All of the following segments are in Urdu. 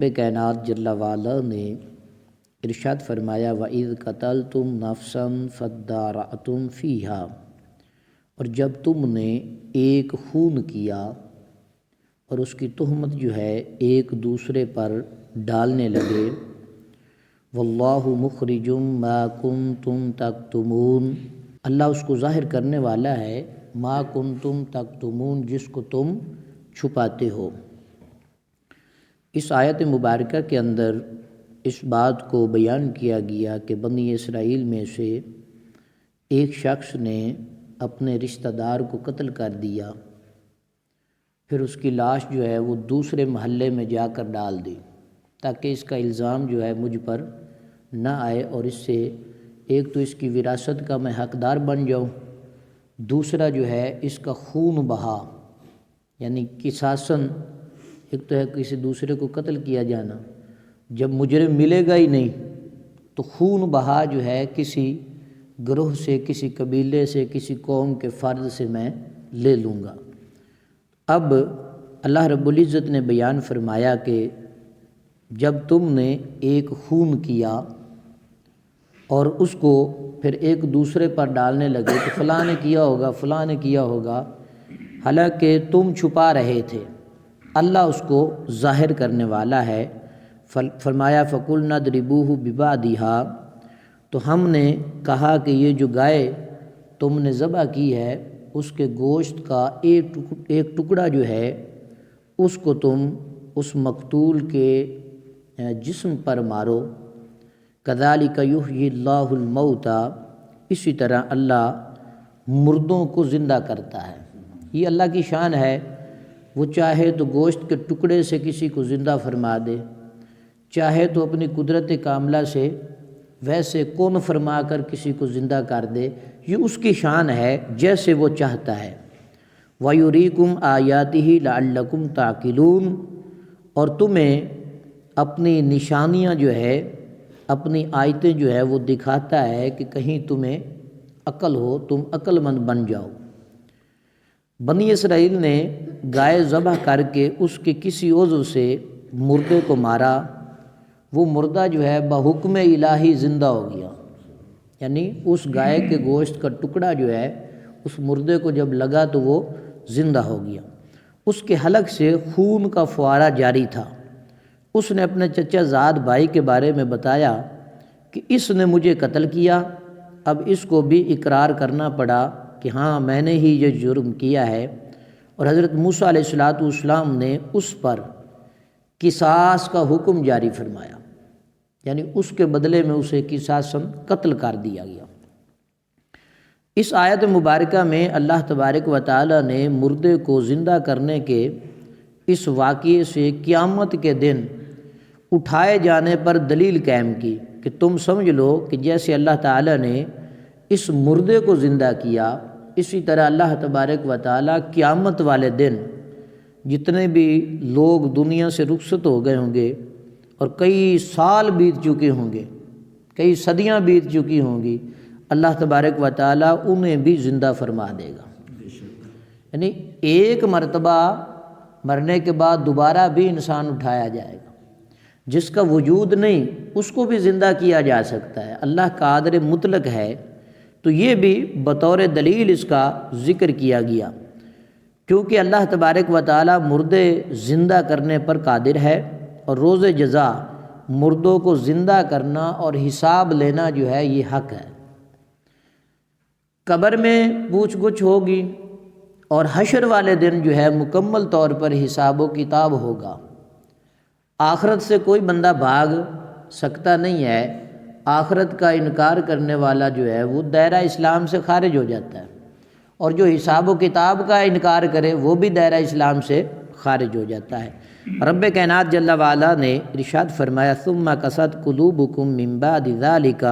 رب کائنات جل وعلا نے ارشاد فرمایا وَإِذْ قَتَلْتُمْ نَفْسًا فَادَّارَأْتُمْ فِيهَا، اور جب تم نے ایک خون کیا اور اس کی تہمت جو ہے ایک دوسرے پر ڈالنے لگے، وَاللَّهُ مُخْرِجٌ مَا كُنْتُمْ تَكْتُمُونَ، اللہ اس کو ظاہر کرنے والا ہے ما کنتم تکتمون، جس کو تم چھپاتے ہو۔ اس آیت مبارکہ کے اندر اس بات کو بیان کیا گیا کہ بنی اسرائیل میں سے ایک شخص نے اپنے رشتہ دار کو قتل کر دیا، پھر اس کی لاش جو ہے وہ دوسرے محلے میں جا کر ڈال دی تاکہ اس کا الزام جو ہے مجھ پر نہ آئے، اور اس سے ایک تو اس کی وراثت کا میں حقدار بن جاؤں، دوسرا جو ہے اس کا خون بہا، یعنی قصاصاً ایک تو ہے کسی دوسرے کو قتل کیا جانا، جب مجرم ملے گا ہی نہیں تو خون بہا جو ہے کسی گروہ سے، کسی قبیلے سے، کسی قوم کے فرد سے میں لے لوں گا۔ اب اللہ رب العزت نے بیان فرمایا کہ جب تم نے ایک خون کیا اور اس کو پھر ایک دوسرے پر ڈالنے لگے کہ فلاں نے کیا ہوگا، فلاں نے کیا ہوگا، حالانکہ تم چھپا رہے تھے، اللہ اس کو ظاہر کرنے والا ہے۔ فرمایا فَقُلْنَا اضْرِبُوهُ بِبَعْضِهَا، تو ہم نے کہا کہ یہ جو گائے تم نے ذبح کی ہے اس کے گوشت کا ایک ٹکڑا جو ہے اس کو تم اس مقتول کے جسم پر مارو، كَذَلِكَ يُحْيِي اللَّهُ الْمَوْتَى، اسی طرح اللہ مردوں کو زندہ کرتا ہے۔ یہ اللہ کی شان ہے، وہ چاہے تو گوشت کے ٹکڑے سے کسی کو زندہ فرما دے، چاہے تو اپنی قدرت کاملہ سے ویسے کون فرما کر کسی کو زندہ کر دے، یہ اس کی شان ہے جیسے وہ چاہتا ہے۔ وَيُرِيكُمْ آيَاتِهِ لَعَلَّكُمْ تَعْقِلُونَ، اور تمہیں اپنی نشانیاں جو ہے، اپنی آیتیں جو ہے وہ دکھاتا ہے کہ کہیں تمہیں عقل ہو، تم عقل مند بن جاؤ۔ بنی اسرائیل نے گائے ذبح کر کے اس کے کسی عضو سے مردے کو مارا، وہ مردہ جو ہے بحکم الہی زندہ ہو گیا، یعنی اس گائے کے گوشت کا ٹکڑا جو ہے اس مردے کو جب لگا تو وہ زندہ ہو گیا۔ اس کے حلق سے خون کا فوارہ جاری تھا۔ اس نے اپنے چچا زاد بھائی کے بارے میں بتایا کہ اس نے مجھے قتل کیا، اب اس کو بھی اقرار کرنا پڑا کہ ہاں میں نے ہی یہ جرم کیا ہے، اور حضرت موسیٰ علیہ السلام نے اس پر قصاص کا حکم جاری فرمایا، یعنی اس کے بدلے میں اسے قصاصاً قتل کر دیا گیا۔ اس آیت مبارکہ میں اللہ تبارک و تعالی نے مردے کو زندہ کرنے کے اس واقعے سے قیامت کے دن اٹھائے جانے پر دلیل قائم کی کہ تم سمجھ لو کہ جیسے اللہ تعالی نے اس مردے کو زندہ کیا، اسی طرح اللہ تبارک و تعالی قیامت والے دن جتنے بھی لوگ دنیا سے رخصت ہو گئے ہوں گے اور کئی سال بیت چکے ہوں گے، کئی صدیاں بیت چکی ہوں گی، اللہ تبارک و تعالی انہیں بھی زندہ فرما دے گا۔ یعنی ایک مرتبہ مرنے کے بعد دوبارہ بھی انسان اٹھایا جائے گا، جس کا وجود نہیں اس کو بھی زندہ کیا جا سکتا ہے، اللہ قادر مطلق ہے۔ تو یہ بھی بطور دلیل اس کا ذکر کیا گیا، کیونکہ اللہ تبارک و تعالی مردے زندہ کرنے پر قادر ہے، اور روز جزا مردوں کو زندہ کرنا اور حساب لینا جو ہے یہ حق ہے۔ قبر میں پوچھ گچھ ہوگی اور حشر والے دن جو ہے مکمل طور پر حساب و کتاب ہوگا۔ آخرت سے کوئی بندہ بھاگ سکتا نہیں ہے، آخرت کا انکار کرنے والا جو ہے وہ دائرہ اسلام سے خارج ہو جاتا ہے، اور جو حساب و کتاب کا انکار کرے وہ بھی دائرہ اسلام سے خارج ہو جاتا ہے۔ رب کائنات جل وعلا نے ارشاد فرمایا ثم قست قلوبکم من بعد ذلک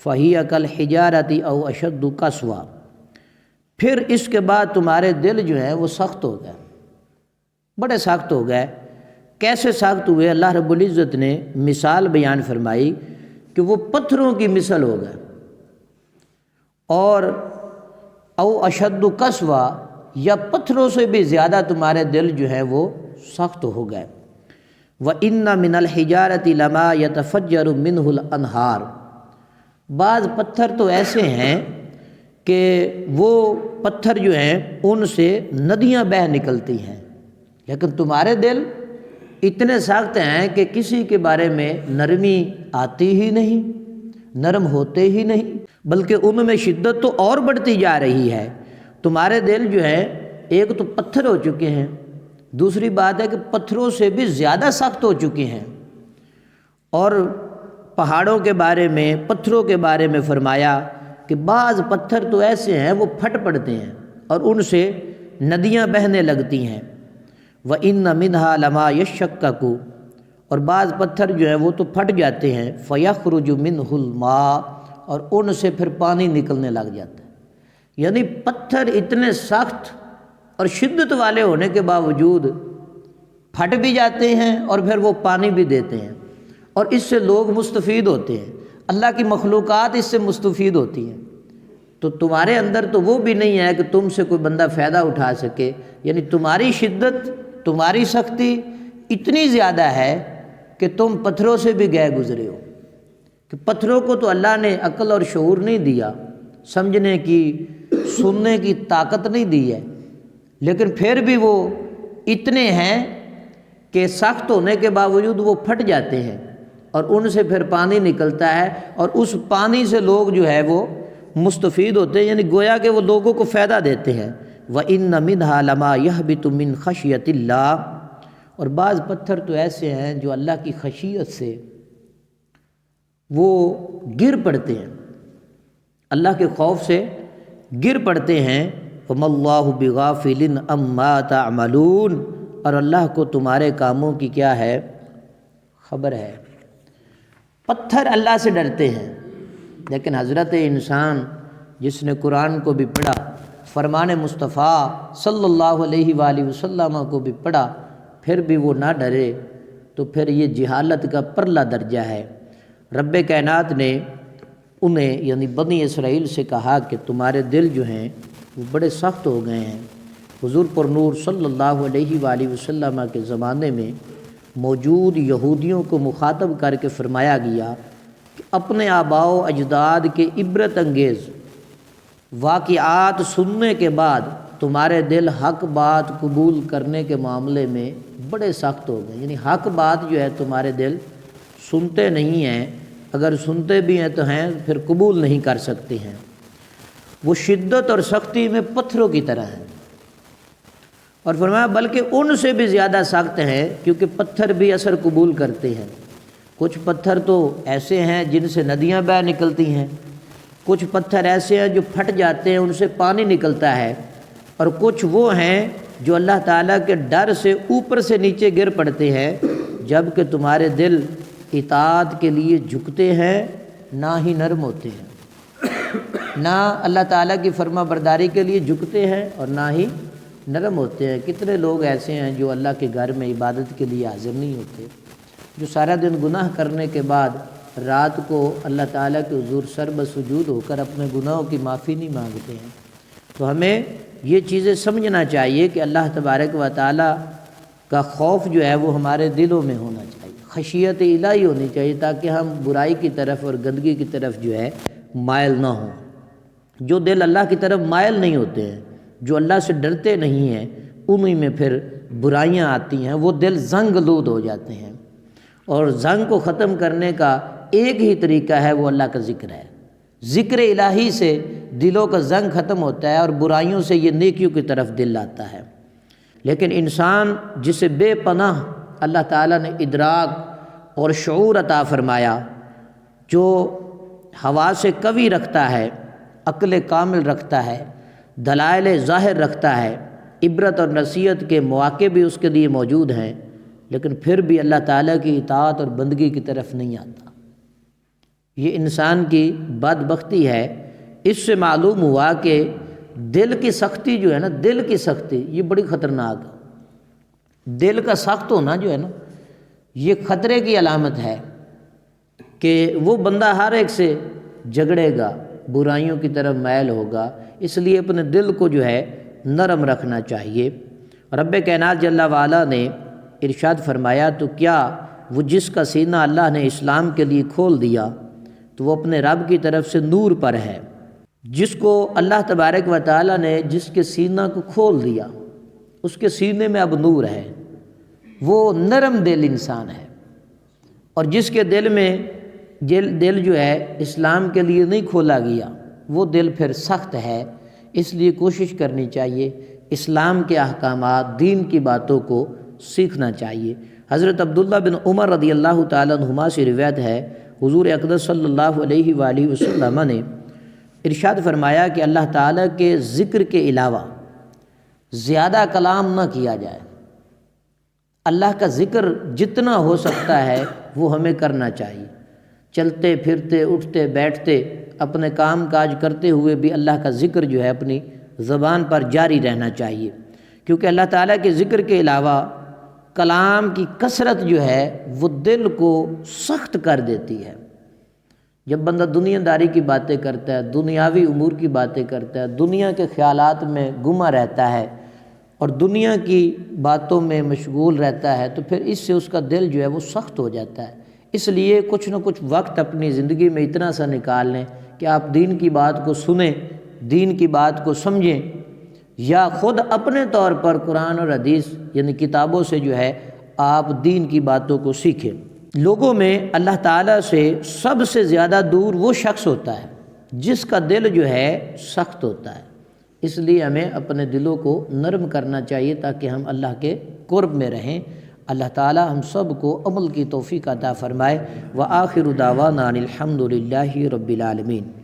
فہی کالحجارۃ او اشد قسوۃ، پھر اس کے بعد تمہارے دل جو ہے وہ سخت ہو گئے، بڑے سخت ہو گئے۔ کیسے سخت ہوئے؟ اللہ رب العزت نے مثال بیان فرمائی کہ وہ پتھروں کی مثل ہو گئے، اور او اشد قسوۃ، یا پتھروں سے بھی زیادہ تمہارے دل جو ہے وہ سخت ہو گئے۔ وَإِنَّ مِنَ الْحِجَارَةِ لَمَا يَتَفَجَّرُ مِنْهُ الْأَنْهَارُ، بعض پتھر تو ایسے ہیں کہ وہ پتھر جو ہیں ان سے ندیاں بہہ نکلتی ہیں، لیکن تمہارے دل اتنے سخت ہیں کہ کسی کے بارے میں نرمی آتی ہی نہیں، نرم ہوتے ہی نہیں، بلکہ ان میں شدت تو اور بڑھتی جا رہی ہے۔ تمہارے دل جو ہے ایک تو پتھر ہو چکے ہیں، دوسری بات ہے کہ پتھروں سے بھی زیادہ سخت ہو چکے ہیں۔ اور پہاڑوں کے بارے میں، پتھروں کے بارے میں فرمایا کہ بعض پتھر تو ایسے ہیں وہ پھٹ پڑتے ہیں اور ان سے ندیاں بہنے لگتی ہیں۔ وَإِنَّ مِنْهَا لَمَا يَشَّقَّقُ، اور بعض پتھر جو ہیں وہ تو پھٹ جاتے ہیں، فَيَخْرُجُ مِنْهُ الْمَاءُ، اور ان سے پھر پانی نکلنے لگ جاتا ہے۔ یعنی پتھر اتنے سخت اور شدت والے ہونے کے باوجود پھٹ بھی جاتے ہیں اور پھر وہ پانی بھی دیتے ہیں، اور اس سے لوگ مستفید ہوتے ہیں، اللہ کی مخلوقات اس سے مستفید ہوتی ہیں۔ تو تمہارے اندر تو وہ بھی نہیں ہے کہ تم سے کوئی بندہ فائدہ اٹھا سکے، یعنی تمہاری شدت، تمہاری سختی اتنی زیادہ ہے کہ تم پتھروں سے بھی گئے گزرے ہو، کہ پتھروں کو تو اللہ نے عقل اور شعور نہیں دیا، سمجھنے کی، سننے کی طاقت نہیں دی ہے، لیکن پھر بھی وہ اتنے ہیں کہ سخت ہونے کے باوجود وہ پھٹ جاتے ہیں اور ان سے پھر پانی نکلتا ہے، اور اس پانی سے لوگ جو ہے وہ مستفید ہوتے ہیں، یعنی گویا کہ وہ لوگوں کو فائدہ دیتے ہیں۔ وَإِنَّ مِنْهَا لَمَا يَهْبِطُ مِنْ خَشْيَةِ اللَّهِ، اور بعض پتھر تو ایسے ہیں جو اللہ کی خشیت سے وہ گر پڑتے ہیں، اللہ کے خوف سے گر پڑتے ہیں۔ وَمَا اللَّهُ بِغَافِلٍ عَمَّا تَعْمَلُونَ، اور اللہ کو تمہارے کاموں کی کیا ہے، خبر ہے۔ پتھر اللہ سے ڈرتے ہیں، لیکن حضرت انسان جس نے قرآن کو بھی پڑھا، فرمان مصطفیٰ صلی اللہ علیہ وآلہ وسلم کو بھی پڑھا، پھر بھی وہ نہ ڈرے، تو پھر یہ جہالت کا پرلا درجہ ہے۔ رب کائنات نے انہیں یعنی بنی اسرائیل سے کہا کہ تمہارے دل جو ہیں وہ بڑے سخت ہو گئے ہیں۔ حضور پر نور صلی اللہ علیہ وآلہ وسلم کے زمانے میں موجود یہودیوں کو مخاطب کر کے فرمایا گیا کہ اپنے آباء و اجداد کے عبرت انگیز واقعات سننے کے بعد تمہارے دل حق بات قبول کرنے کے معاملے میں بڑے سخت ہو گئے، یعنی حق بات جو ہے تمہارے دل سنتے نہیں ہیں، اگر سنتے بھی ہیں تو ہیں پھر قبول نہیں کر سکتے ہیں۔ وہ شدت اور سختی میں پتھروں کی طرح ہیں، اور فرمایا بلکہ ان سے بھی زیادہ سخت ہیں، کیونکہ پتھر بھی اثر قبول کرتے ہیں۔ کچھ پتھر تو ایسے ہیں جن سے ندیاں بہہ نکلتی ہیں، کچھ پتھر ایسے ہیں جو پھٹ جاتے ہیں، ان سے پانی نکلتا ہے، اور کچھ وہ ہیں جو اللہ تعالیٰ کے ڈر سے اوپر سے نیچے گر پڑتے ہیں، جبکہ تمہارے دل اطاعت کے لیے جھکتے ہیں، نہ ہی نرم ہوتے ہیں، نہ اللہ تعالیٰ کی فرما برداری کے لیے جھکتے ہیں اور نہ ہی نرم ہوتے ہیں۔ کتنے لوگ ایسے ہیں جو اللہ کے گھر میں عبادت کے لیے حاضر نہیں ہوتے، جو سارا دن گناہ کرنے کے بعد رات کو اللہ تعالیٰ کے حضور سر بسجود ہو کر اپنے گناہوں کی معافی نہیں مانگتے ہیں۔ تو ہمیں یہ چیزیں سمجھنا چاہیے کہ اللہ تبارک و تعالیٰ کا خوف جو ہے وہ ہمارے دلوں میں ہونا چاہیے، خشیت الہی ہونی چاہیے، تاکہ ہم برائی کی طرف اور گندگی کی طرف جو ہے مائل نہ ہوں۔ جو دل اللہ کی طرف مائل نہیں ہوتے ہیں، جو اللہ سے ڈرتے نہیں ہیں، انہی میں پھر برائیاں آتی ہیں، وہ دل زنگ آلود ہو جاتے ہیں، اور زنگ کو ختم کرنے کا ایک ہی طریقہ ہے، وہ اللہ کا ذکر ہے۔ ذکر الہی سے دلوں کا زنگ ختم ہوتا ہے اور برائیوں سے یہ نیکیوں کی طرف دل آتا ہے۔ لیکن انسان جسے بے پناہ اللہ تعالیٰ نے ادراک اور شعور عطا فرمایا، جو حواس قوی رکھتا ہے، عقل کامل رکھتا ہے، دلائل ظاہر رکھتا ہے، عبرت اور نصیحت کے مواقع بھی اس کے لیے موجود ہیں، لیکن پھر بھی اللہ تعالیٰ کی اطاعت اور بندگی کی طرف نہیں آتا، یہ انسان کی بدبختی ہے۔ اس سے معلوم ہوا کہ دل کی سختی جو ہے نا، دل کی سختی یہ بڑی خطرناک ہے۔ دل کا سخت ہونا جو ہے نا، یہ خطرے کی علامت ہے کہ وہ بندہ ہر ایک سے جھگڑے گا، برائیوں کی طرف مائل ہوگا، اس لیے اپنے دل کو جو ہے نرم رکھنا چاہیے۔ رب کائنات جل وعلا نے ارشاد فرمایا تو کیا وہ جس کا سینہ اللہ نے اسلام کے لیے کھول دیا تو وہ اپنے رب کی طرف سے نور پر ہے۔ جس کو اللہ تبارک و تعالیٰ نے جس کے سینہ کو کھول دیا اس کے سینے میں اب نور ہے، وہ نرم دل انسان ہے۔ اور جس کے دل میں دل جو ہے اسلام کے لیے نہیں کھولا گیا وہ دل پھر سخت ہے۔ اس لیے کوشش کرنی چاہیے اسلام کے احکامات، دین کی باتوں کو سیکھنا چاہیے۔ حضرت عبداللہ بن عمر رضی اللہ تعالیٰ عنہما سے روایت ہے، حضور اقدس صلی اللہ علیہ وآلہ وسلم نے ارشاد فرمایا کہ اللہ تعالیٰ کے ذکر کے علاوہ زیادہ کلام نہ کیا جائے۔ اللہ کا ذکر جتنا ہو سکتا ہے وہ ہمیں کرنا چاہیے، چلتے پھرتے اٹھتے بیٹھتے اپنے کام کاج کرتے ہوئے بھی اللہ کا ذکر جو ہے اپنی زبان پر جاری رہنا چاہیے، کیونکہ اللہ تعالیٰ کے ذکر کے علاوہ کلام کی کثرت جو ہے وہ دل کو سخت کر دیتی ہے۔ جب بندہ دنیا داری کی باتیں کرتا ہے، دنیاوی امور کی باتیں کرتا ہے، دنیا کے خیالات میں گما رہتا ہے اور دنیا کی باتوں میں مشغول رہتا ہے تو پھر اس سے اس کا دل جو ہے وہ سخت ہو جاتا ہے۔ اس لیے کچھ نہ کچھ وقت اپنی زندگی میں اتنا سا نکال لیں کہ آپ دین کی بات کو سنیں، دین کی بات کو سمجھیں، یا خود اپنے طور پر قرآن اور حدیث یعنی کتابوں سے جو ہے آپ دین کی باتوں کو سیکھیں۔ لوگوں میں اللہ تعالیٰ سے سب سے زیادہ دور وہ شخص ہوتا ہے جس کا دل جو ہے سخت ہوتا ہے۔ اس لیے ہمیں اپنے دلوں کو نرم کرنا چاہیے تاکہ ہم اللہ کے قرب میں رہیں۔ اللہ تعالیٰ ہم سب کو عمل کی توفیق عطا فرمائے۔ وآخر دعوانا ان الحمد للہ رب العالمین۔